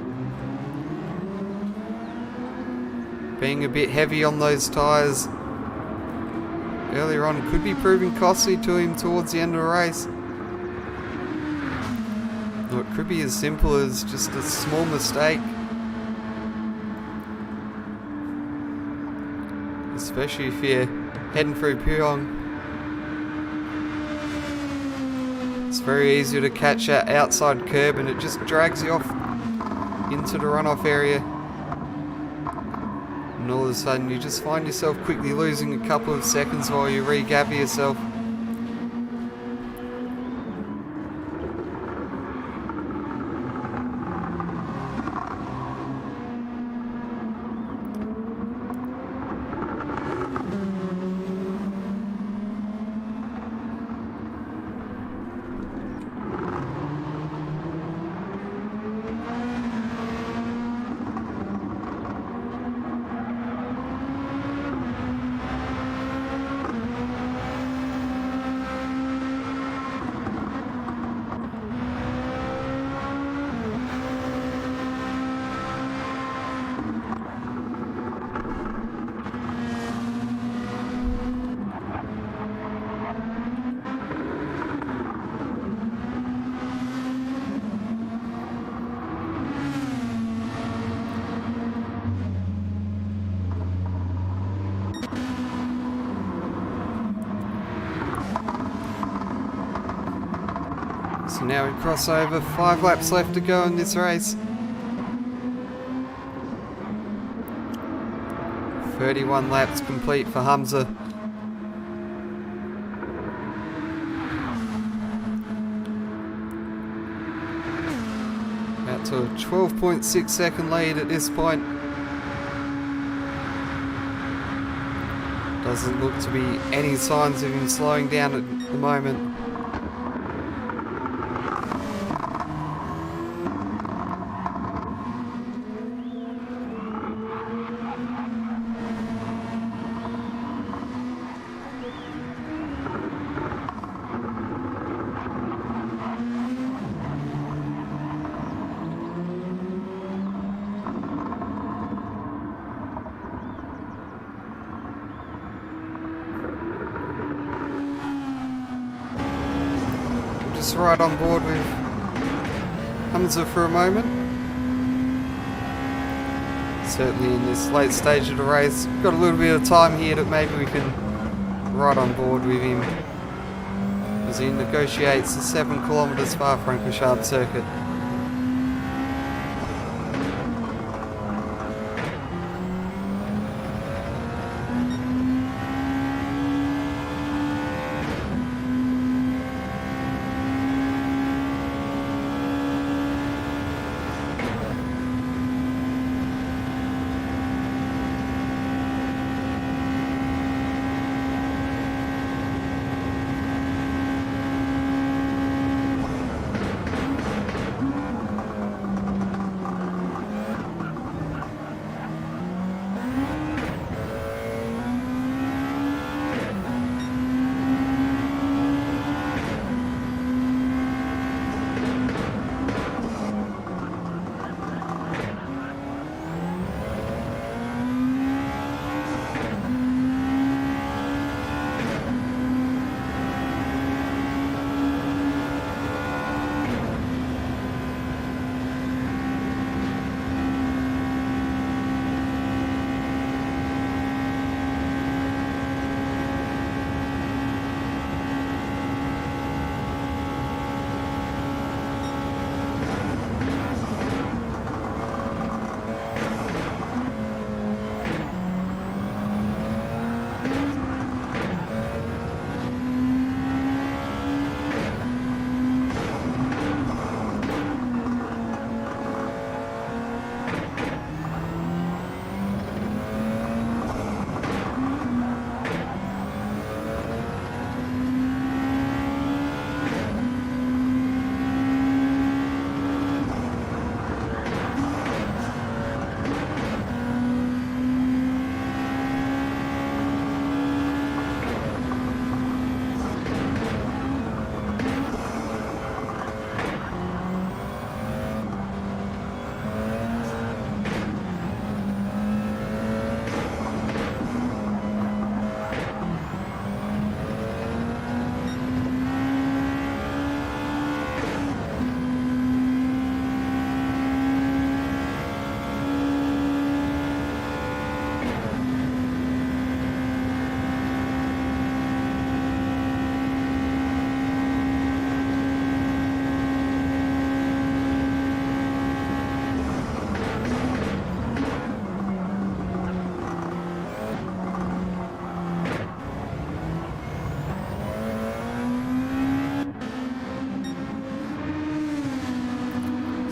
being a bit heavy on those tyres earlier on could be proving costly to him towards the end of the race. Or it could be as simple as just a small mistake. Especially if you're heading through Pyrong. It's very easy to catch that outside curb and it just drags you off into the runoff area. And all of a sudden you just find yourself quickly losing a couple of seconds while you regather yourself. So now we cross over, 5 laps left to go in this race. 31 laps complete for Hamza. Out to a 12.6 second lead at this point. Doesn't look to be any signs of him slowing down at the moment. Just right on board with Hamza for a moment. Certainly in this late stage of the race, got a little bit of time here that maybe we can ride on board with him as he negotiates the 7 kilometre Spa-Francorchamps circuit.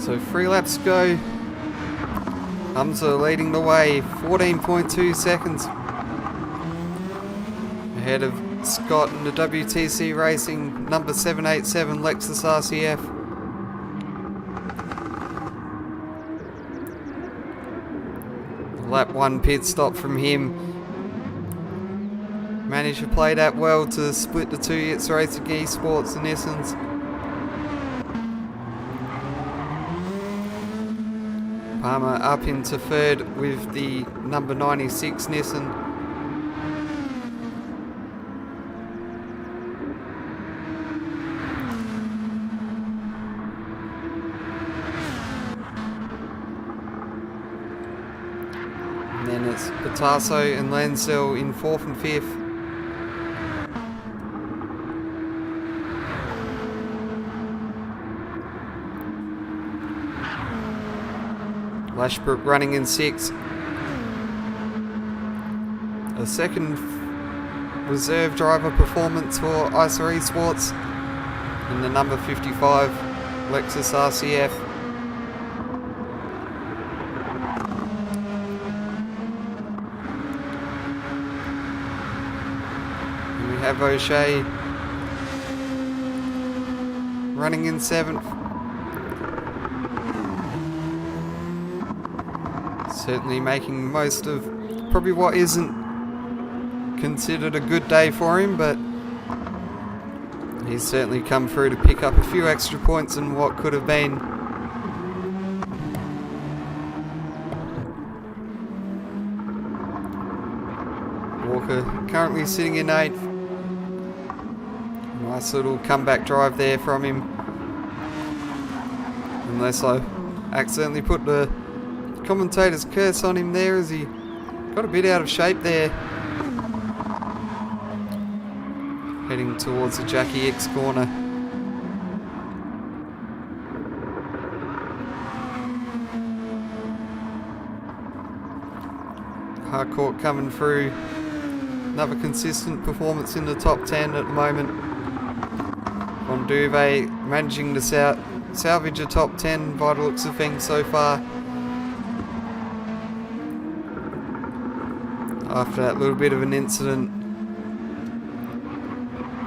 So 3 laps to go. Hamza leading the way, 14.2 seconds ahead of Scott in the WTC Racing number 787 Lexus RCF. Lap 1 pit stop from him. Managed to play that well to split the 2 hits racing eSports and Nissans. Palmer up into third with the number 96 Nissan. And then it's Patasso and Lansdell in 4th and 5th. Lashbrook running in 6. A second reserve driver performance for ISA Esports in the number 55 Lexus RCF. And we have O'Shea running in 7th. Certainly making most of probably what isn't considered a good day for him, but he's certainly come through to pick up a few extra points in what could have been Walker currently sitting in 8th. Nice little comeback drive there from him, unless I accidentally put the commentator's curse on him there, as he got a bit out of shape there. Heading towards the Jackie X corner. Harcourt coming through. Another consistent performance in the top 10 at the moment. Von Duve managing to salvage a top 10 by the looks of things so far. After that little bit of an incident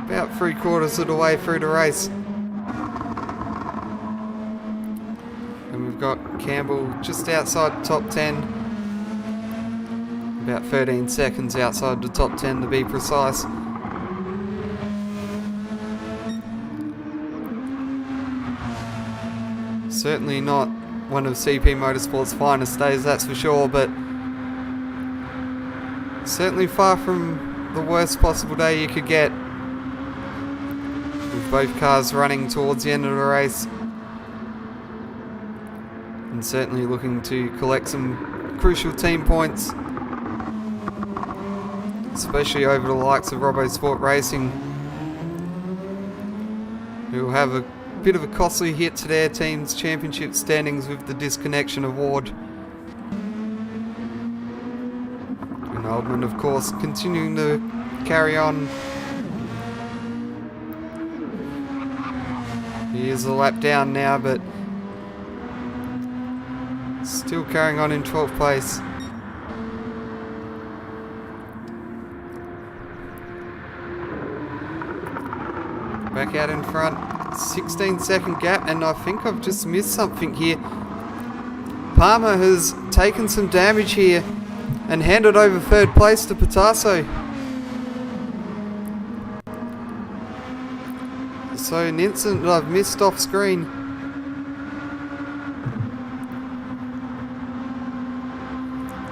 about 3/4 of the way through the race. And we've got Campbell just outside the top 10. About 13 seconds outside the top 10 to be precise. Certainly not one of CP Motorsport's finest days, that's for sure, but certainly far from the worst possible day you could get, with both cars running towards the end of the race and certainly looking to collect some crucial team points, especially over the likes of Robbo Sport Racing, who will have a bit of a costly hit to their team's championship standings with the disconnection award. And Oldman, of course, continuing to carry on. He is a lap down now, but still carrying on in 12th place. Back out in front, 16-second gap, and I think I've just missed something here. Palmer has taken some damage here and handed over 3rd place to Patasso. So an incident that I've missed off screen.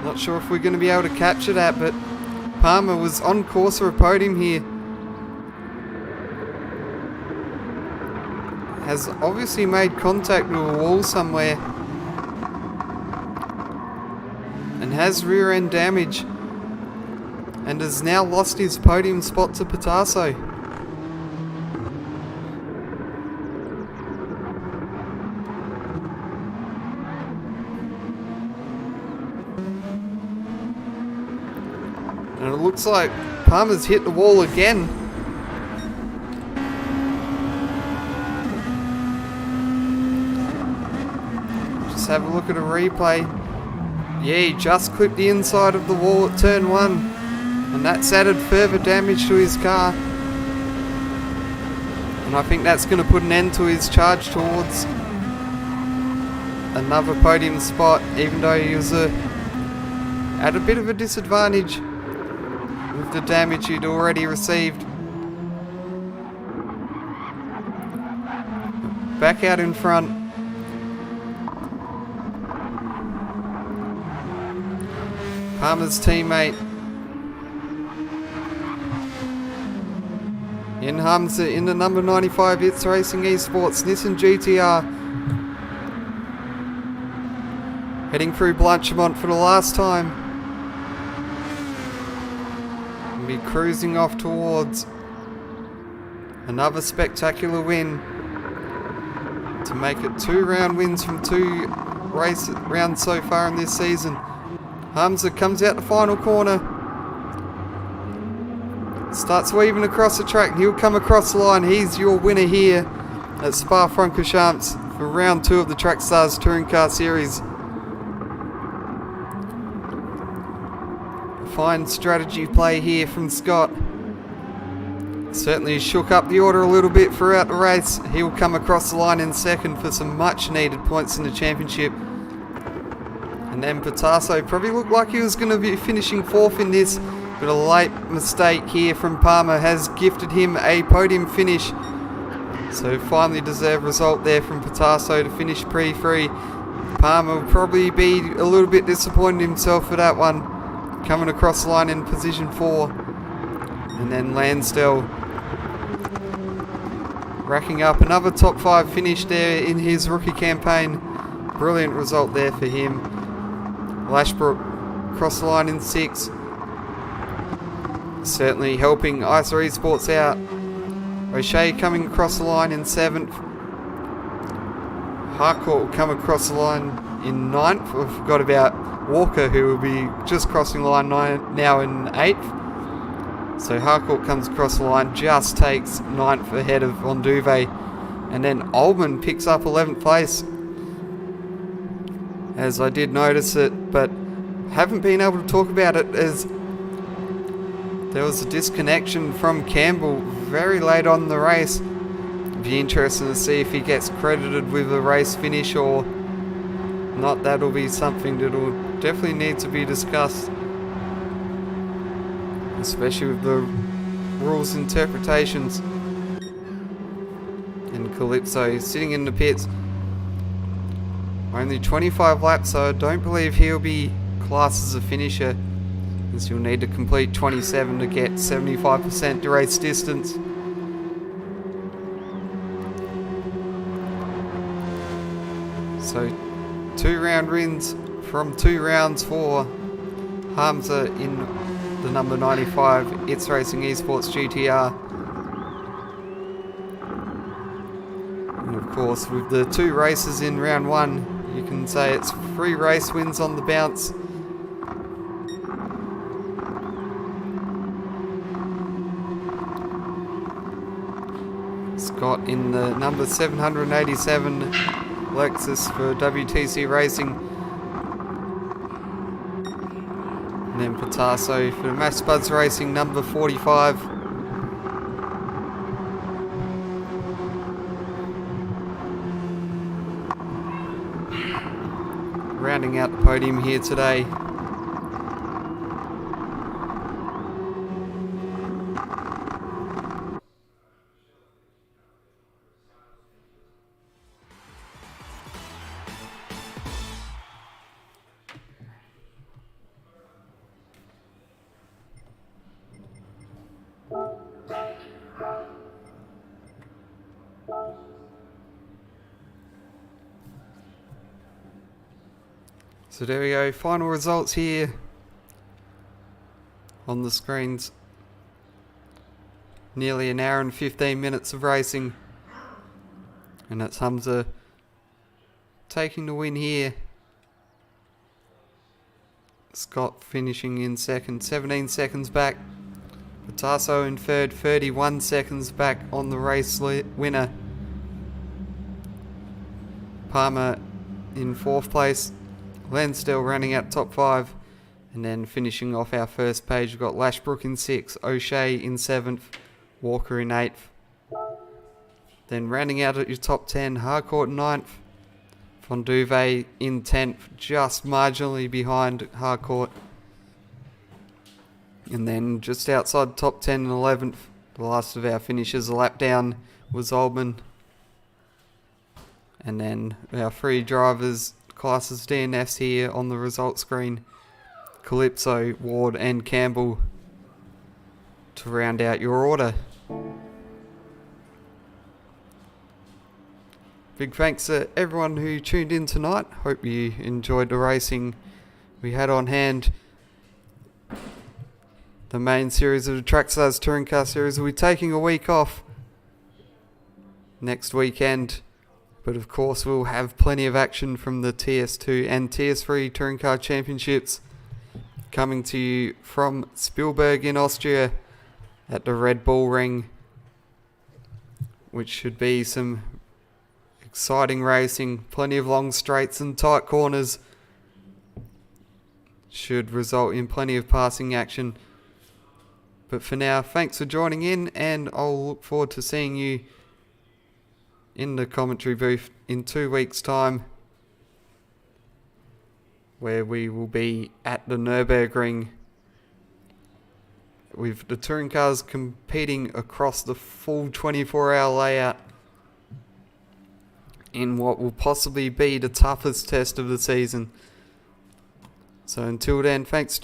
Not sure if we're going to be able to capture that, but Palmer was on course for a podium here. Has obviously made contact with a wall somewhere and has rear end damage and has now lost his podium spot to Patasso. And it looks like Palmer's hit the wall again. Just have a look at a replay. Yeah, he just clipped the inside of the wall at turn 1. And that's added further damage to his car. And I think that's going to put an end to his charge towards another podium spot, even though he was at a bit of a disadvantage with the damage he'd already received. Back out in front. Palmer's teammate in Hamza in the number 95 It's Racing Esports Nissan GTR. Heading through Blanchemont for the last time. And be cruising off towards another spectacular win to make it 2 round wins from 2 rounds so far in this season. Hamza comes out the final corner. Starts weaving across the track. He'll come across the line. He's your winner here at Spa-Francorchamps for round 2 of the Trackstars Touring Car Series. A fine strategy play here from Scott. Certainly shook up the order a little bit throughout the race. He'll come across the line in second for some much needed points in the championship. And then Patasso probably looked like he was going to be finishing 4th in this, but a late mistake here from Palmer has gifted him a podium finish. So finally deserved result there from Patasso to finish P3. Palmer will probably be a little bit disappointed himself for that one, coming across the line in position 4. And then Lansdell racking up another top 5 finish there in his rookie campaign. Brilliant result there for him. Lashbrook across the line in 6. Certainly helping ISA Esports out. O'Shea coming across the line in 7th. Harcourt will come across the line in 9th. We've forgot about Walker, who will be just crossing the line now in 8th. So Harcourt comes across the line, just takes 9th ahead of Onduve. And then Oldman picks up 11th place. As I did notice it, but haven't been able to talk about it as there was a disconnection from Campbell very late on in the race. It'd be interesting to see if he gets credited with a race finish or not. That'll be something that'll definitely need to be discussed, especially with the rules interpretations. And Calypso sitting in the pits. Only 25 laps, so I don't believe he'll be classed as a finisher, as you'll need to complete 27 to get 75% race distance. So 2 round wins from 2 rounds for Hamza in the number 95 It's Racing Esports GTR. And of course, with the 2 races in round 1, you can say it's 3 race wins on the bounce. Scott in the number 787 Lexus for WTC Racing. And then Patasso for Mass Buds Racing number 45. Rounding out the podium here today. So there we go, final results here on the screens. Nearly an hour and 15 minutes of racing. And that's Hamza taking the win here. Scott finishing in second, 17 seconds back. Patasso in third, 31 seconds back on the race winner. Palmer in 4th place. Lansdale running out top 5. And then finishing off our first page, we've got Lashbrook in 6th, O'Shea in 7th, Walker in 8th. Then rounding out at your top 10, Harcourt in 9th, Fonduve in 10th, just marginally behind Harcourt. And then just outside top 10 and 11th, the last of our finishes, a lap down, was Oldman. And then our 3 drivers, classes DNFs here on the result screen. Calypso, Ward and Campbell to round out your order. Big thanks to everyone who tuned in tonight. Hope you enjoyed the racing we had on hand. The main series of the Trackstars Touring Car Series will be taking a week off next weekend. But of course we'll have plenty of action from the TS2 and TS3 Touring Car Championships coming to you from Spielberg in Austria at the Red Bull Ring, which should be some exciting racing. Plenty of long straights and tight corners should result in plenty of passing action. But for now, thanks for joining in, and I'll look forward to seeing you in the commentary booth in 2 weeks' time, where we will be at the Nürburgring with the touring cars competing across the full 24-hour layout in what will possibly be the toughest test of the season. So until then, thanks.